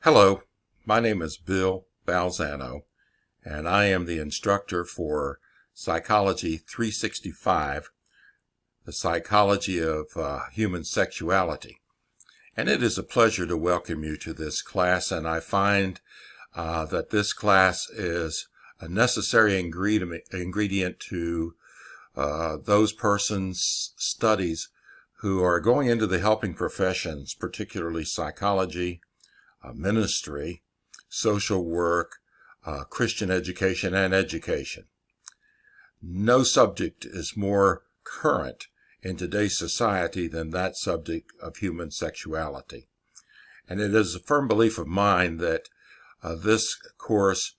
Hello, my name is Bill Balzano, and I am the instructor for Psychology 365, the psychology of human sexuality. And it is a pleasure to welcome you to this class, and I find that this class is a necessary ingredient to those persons' studies who are going into the helping professions, particularly psychology, ministry, social work, Christian education, and education. No subject is more current in today's society than that subject of human sexuality. And it is a firm belief of mine that this course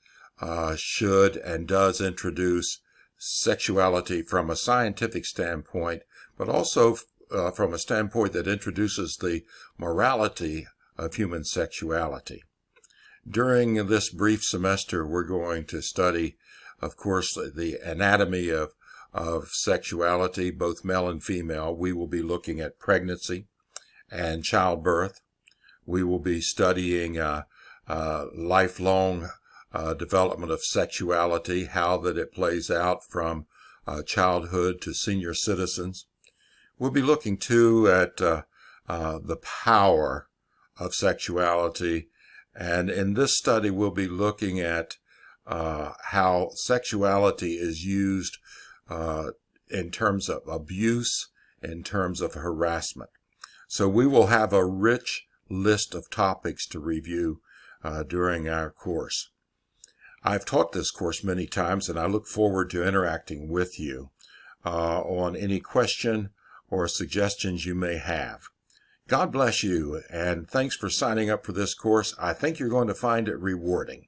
should and does introduce sexuality from a scientific standpoint, but also from a standpoint that introduces the morality of human sexuality. During this brief semester, we're going to study, of course, the anatomy of sexuality, both male and female. We will be looking at pregnancy and childbirth. We will be studying lifelong development of sexuality, how that it plays out from childhood to senior citizens. We'll be looking, too, at the power of sexuality, and in this study we'll be looking at how sexuality is used in terms of abuse, in terms of harassment. So we will have a rich list of topics to review during our course. I've taught this course many times, and I look forward to interacting with you on any question or suggestions you may have. God bless you, and thanks for signing up for this course. I think you're going to find it rewarding.